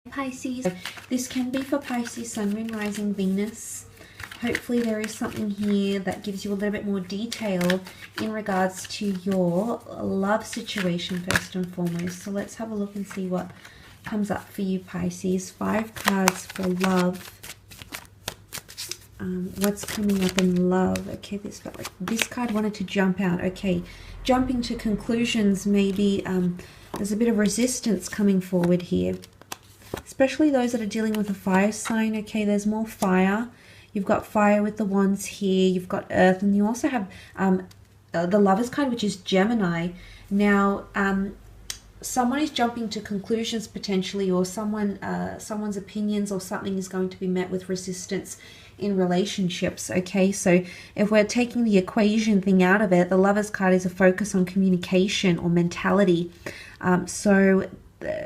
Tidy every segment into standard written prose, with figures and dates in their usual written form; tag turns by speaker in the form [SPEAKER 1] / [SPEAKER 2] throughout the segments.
[SPEAKER 1] Pisces. This can be for Pisces, Sun, Moon, Rising, Venus. Hopefully there is something here that gives you a little bit more detail in regards to your love situation first and foremost. So let's have a look and see what comes up for you, Pisces. 5 cards for love. What's coming up in love? Okay, this felt like this card wanted to jump out. Okay, jumping to conclusions. Maybe there's a bit of resistance coming forward here, especially those that are dealing with a fire sign. Okay, there's more fire. You've got fire with the wands here. You've got earth, and you also have the Lovers card, which is Gemini. Now, someone is jumping to conclusions potentially, or someone's opinions or something is going to be met with resistance in relationships. Okay, so if we're taking the equation thing out of it, the Lovers card is a focus on communication or mentality.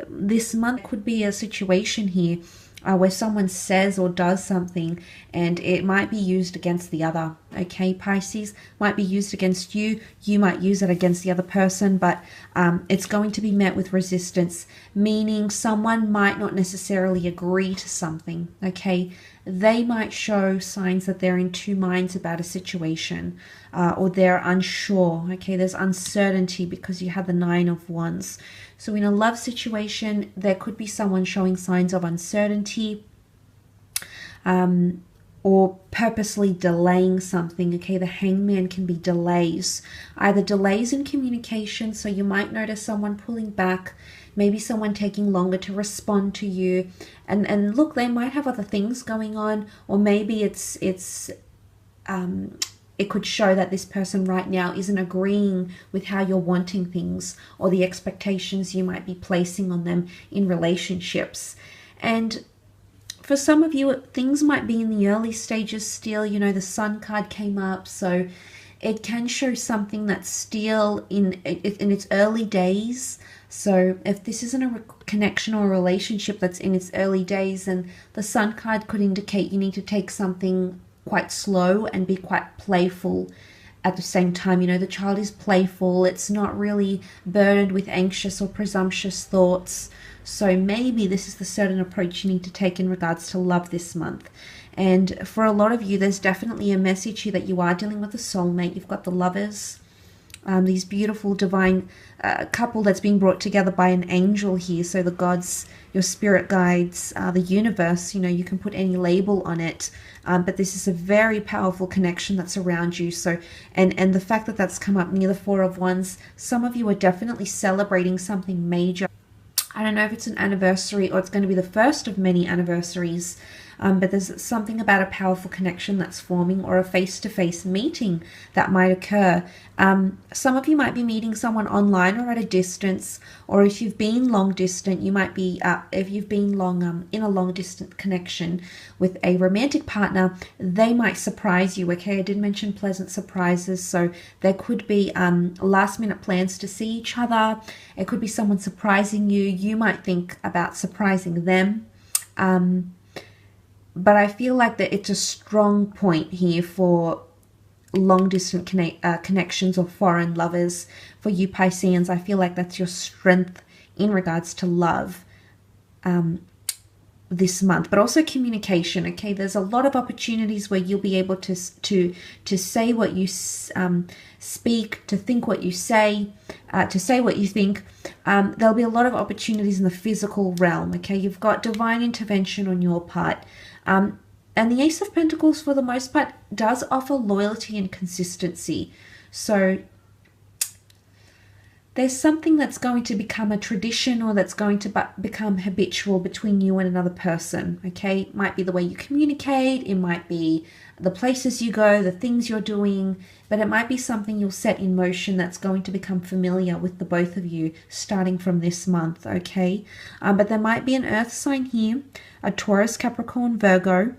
[SPEAKER 1] This month could be a situation here where someone says or does something and it might be used against the other. Okay, Pisces, might be used against you. You might use it against the other person, but it's going to be met with resistance, meaning someone might not necessarily agree to something. Okay, they might show signs that they're in two minds about a situation, or they're unsure. Okay, there's uncertainty because you have the 9 of Wands. So in a love situation, there could be someone showing signs of uncertainty, or purposely delaying something. Okay, the Hangman can be delays, either delays in communication. So you might notice someone pulling back, maybe someone taking longer to respond to you, and look, they might have other things going on, or maybe it could show that this person right now isn't agreeing with how you're wanting things or the expectations you might be placing on them in relationships. And for some of you, things might be in the early stages still. You know, the Sun card came up, so it can show something that's still in its early days. So if this isn't a connection or a relationship that's in its early days, then the Sun card could indicate you need to take something quite slow and be quite playful at the same time. You know, the child is playful. It's not really burdened with anxious or presumptuous thoughts. So maybe this is the certain approach you need to take in regards to love this month. And for a lot of you, there's definitely a message here that you are dealing with a soulmate. You've got the Lovers, these beautiful divine couple that's being brought together by an angel here. So the gods, your spirit guides, the universe, you know, you can put any label on it, but this is a very powerful connection that's around you. So and the fact that that's come up near the 4 of Wands, some of you are definitely celebrating something major. I don't know if it's an anniversary or it's going to be the first of many anniversaries, but there's something about a powerful connection that's forming, or a face-to-face meeting that might occur. Some of you might be meeting someone online or at a distance, or if you've been long distant, you might be, if you've been in a long distant connection with a romantic partner, they might surprise you. Okay, I did mention pleasant surprises, so there could be last minute plans to see each other. It could be someone surprising you. You might think about surprising them. But I feel like that it's a strong point here for long distance connections or foreign lovers. For you Pisceans, I feel like that's your strength in regards to love this month, but also communication. Okay, there's a lot of opportunities where you'll be able to say what you speak, to think what you say, to say what you think. There'll be a lot of opportunities in the physical realm. Okay, you've got divine intervention on your part. And the Ace of Pentacles, for the most part, does offer loyalty and consistency. So there's something that's going to become a tradition, or that's going to become habitual between you and another person. Okay, it might be the way you communicate, it might be the places you go, the things you're doing, but it might be something you'll set in motion that's going to become familiar with the both of you starting from this month. Okay, but there might be an earth sign here, a Taurus, Capricorn, Virgo,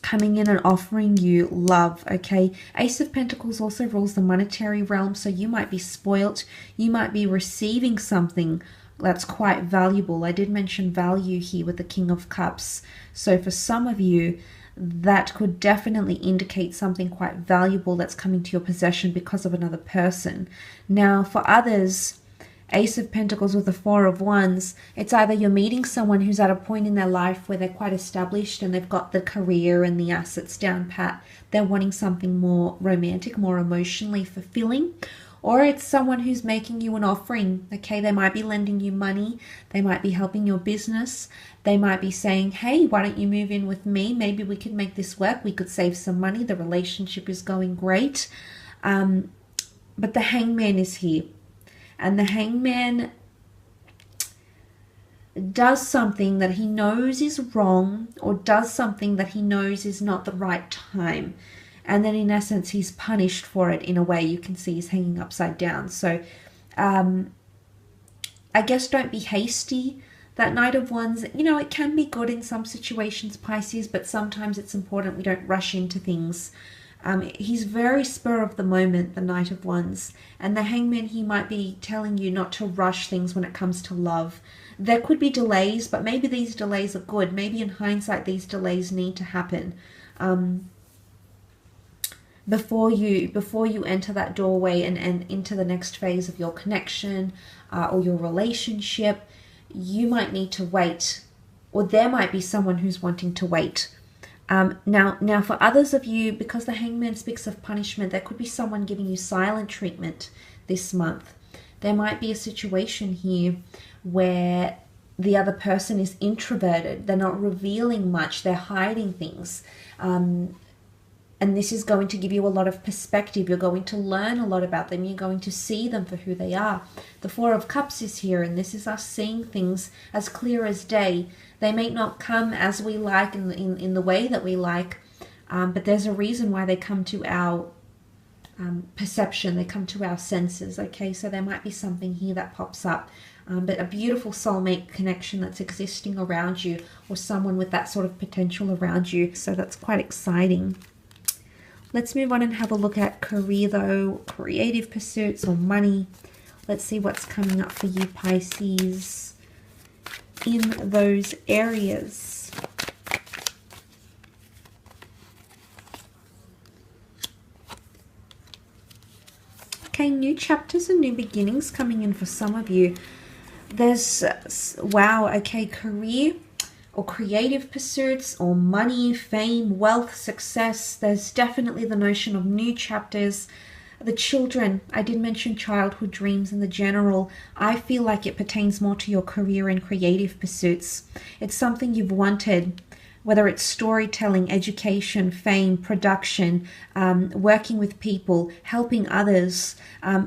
[SPEAKER 1] coming in and offering you love. Okay, Ace of Pentacles also rules the monetary realm, so you might be spoilt. You might be receiving something that's quite valuable. I did mention value here with the King of Cups. So for some of you, that could definitely indicate something quite valuable that's coming to your possession because of another person. Now for others, Ace of Pentacles with the Four of Wands, it's either you're meeting someone who's at a point in their life where they're quite established and they've got the career and the assets down pat. They're wanting something more romantic, more emotionally fulfilling. Or it's someone who's making you an offering, okay? They might be lending you money. They might be helping your business. They might be saying, hey, why don't you move in with me? Maybe we could make this work. We could save some money. The relationship is going great. But the Hangman is here. And the Hangman does something that he knows is wrong, or does something that he knows is not the right time. And then in essence, he's punished for it in a way. You can see he's hanging upside down. So I guess don't be hasty. That Knight of Wands, you know, it can be good in some situations, Pisces, but sometimes it's important we don't rush into things. He's very spur of the moment, the Knight of Wands. And the Hangman, he might be telling you not to rush things when it comes to love. There could be delays, but maybe these delays are good. Maybe in hindsight, these delays need to happen. Before you enter that doorway and into the next phase of your connection or your relationship, you might need to wait, or there might be someone who's wanting to wait. Now for others of you, because the Hangman speaks of punishment, there could be someone giving you silent treatment this month. There might be a situation here where the other person is introverted. They're not revealing much. They're hiding things. And this is going to give you a lot of perspective. You're going to learn a lot about them. You're going to see them for who they are. The Four of Cups is here, and this is us seeing things as clear as day. They may not come as we like in the way that we like, but there's a reason why they come to our perception. They come to our senses, okay? So there might be something here that pops up. But a beautiful soulmate connection that's existing around you, or someone with that sort of potential around you. So that's quite exciting. Let's move on and have a look at career though, creative pursuits or money. Let's see what's coming up for you, Pisces, in those areas. Okay, new chapters and new beginnings coming in for some of you. There's, wow, okay, career or creative pursuits or money, fame, wealth, success. There's definitely the notion of new chapters. The children, I did mention childhood dreams in the general. I feel like it pertains more to your career and creative pursuits. It's something you've wanted, whether it's storytelling, education, fame, production, working with people, helping others,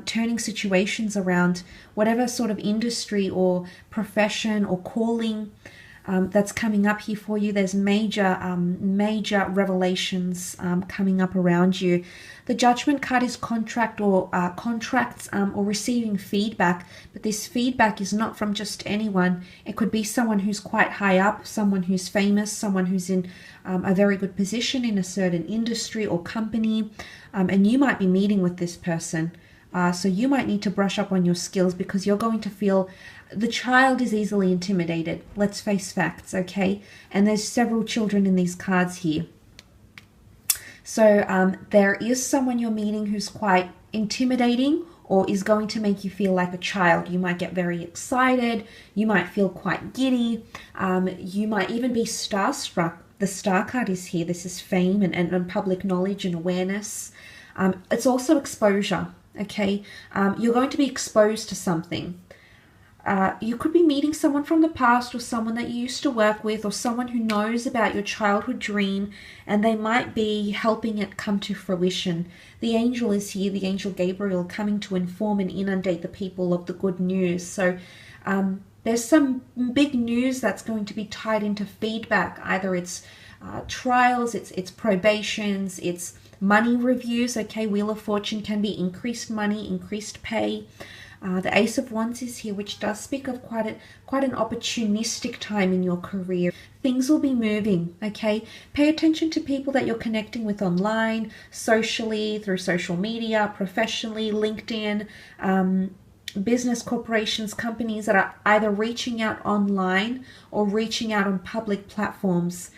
[SPEAKER 1] turning situations around, whatever sort of industry or profession or calling that's coming up here for you. There's major revelations coming up around you. The Judgment card is contract or contracts or receiving feedback, but this feedback is not from just anyone. It could be someone who's quite high up, someone who's famous, someone who's in a very good position in a certain industry or company, and you might be meeting with this person. So you might need to brush up on your skills, because you're going to feel the child is easily intimidated. Let's face facts, okay? And there's several children in these cards here. So there is someone you're meeting who's quite intimidating or is going to make you feel like a child. You might get very excited. You might feel quite giddy. You might even be starstruck. The Star card is here. This is fame and public knowledge and awareness. It's also exposure, okay? You're going to be exposed to something. You could be meeting someone from the past, or someone that you used to work with, or someone who knows about your childhood dream, and they might be helping it come to fruition. The angel is here, the angel Gabriel, coming to inform and inundate the people of the good news. So there's some big news that's going to be tied into feedback. Either it's trials, it's probations, it's money reviews. Okay, Wheel of Fortune can be increased money, increased pay. The Ace of Wands is here, which does speak of quite an opportunistic time in your career. Things will be moving, okay? Pay attention to people that you're connecting with online, socially, through social media, professionally, LinkedIn, business corporations, companies that are either reaching out online or reaching out on public platforms,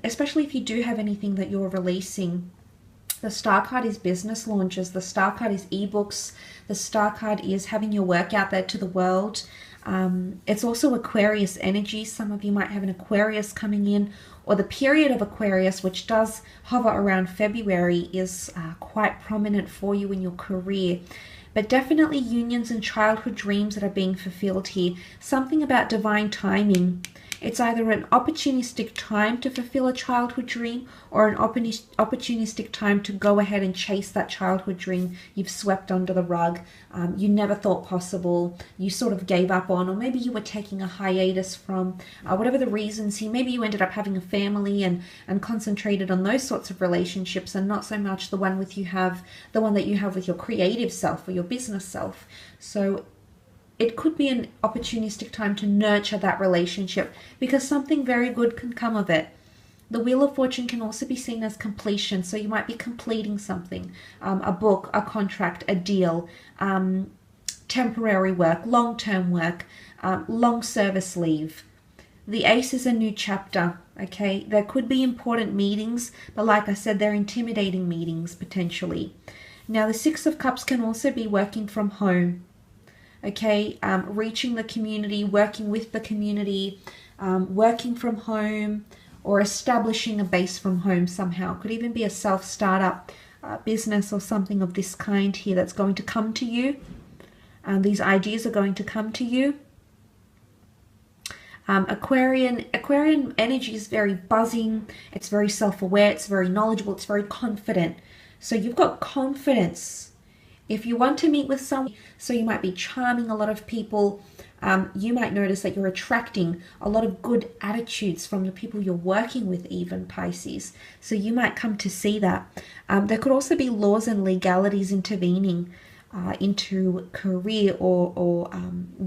[SPEAKER 1] especially if you do have anything that you're releasing. The Star card is business launches. The Star card is ebooks. The Star card is having your work out there to the world. It's also Aquarius energy. Some of you might have an Aquarius coming in, or the period of Aquarius, which does hover around February, is quite prominent for you in your career. But definitely unions and childhood dreams that are being fulfilled here. Something about divine timing. It's either an opportunistic time to fulfill a childhood dream, or an opportunistic time to go ahead and chase that childhood dream you've swept under the rug, you never thought possible, you sort of gave up on, or maybe you were taking a hiatus from, whatever the reasons here. Maybe you ended up having a family and concentrated on those sorts of relationships, and not so much the one that you have with your creative self or your business self. So it could be an opportunistic time to nurture that relationship, because something very good can come of it. The Wheel of Fortune can also be seen as completion. So you might be completing something, a book, a contract, a deal, temporary work, long-term work, long service leave. The Ace is a new chapter, okay? There could be important meetings, but like I said, they're intimidating meetings potentially. Now, the Six of Cups can also be working from home. Okay, reaching the community, working with the community, working from home, or establishing a base from home somehow. Could even be a self-startup business or something of this kind here that's going to come to you. These ideas are going to come to you. Aquarian energy is very buzzing. It's very self-aware. It's very knowledgeable. It's very confident. So you've got confidence. If you want to meet with someone, so you might be charming a lot of people, you might notice that you're attracting a lot of good attitudes from the people you're working with, even Pisces. So you might come to see that. There could also be laws and legalities intervening into career or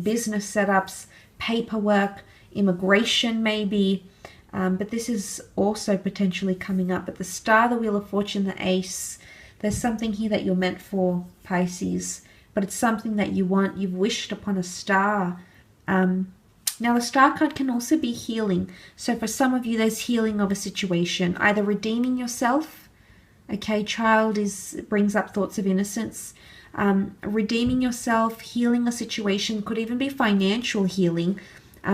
[SPEAKER 1] business setups, paperwork, immigration maybe. But this is also potentially coming up. But the Star, the Wheel of Fortune, the Ace, there's something here that you're meant for, Pisces, but it's something that you want. You've wished upon a star. Now, the Star card can also be healing. So for some of you, there's healing of a situation, either redeeming yourself. Okay, child brings up thoughts of innocence. Redeeming yourself, healing a situation, could even be financial healing,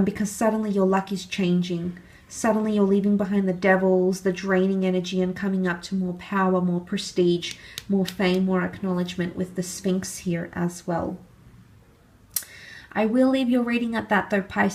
[SPEAKER 1] because suddenly your luck is changing. Suddenly you're leaving behind the devils, the draining energy, and coming up to more power, more prestige, more fame, more acknowledgement, with the Sphinx here as well. I will leave your reading at that though, Pisces.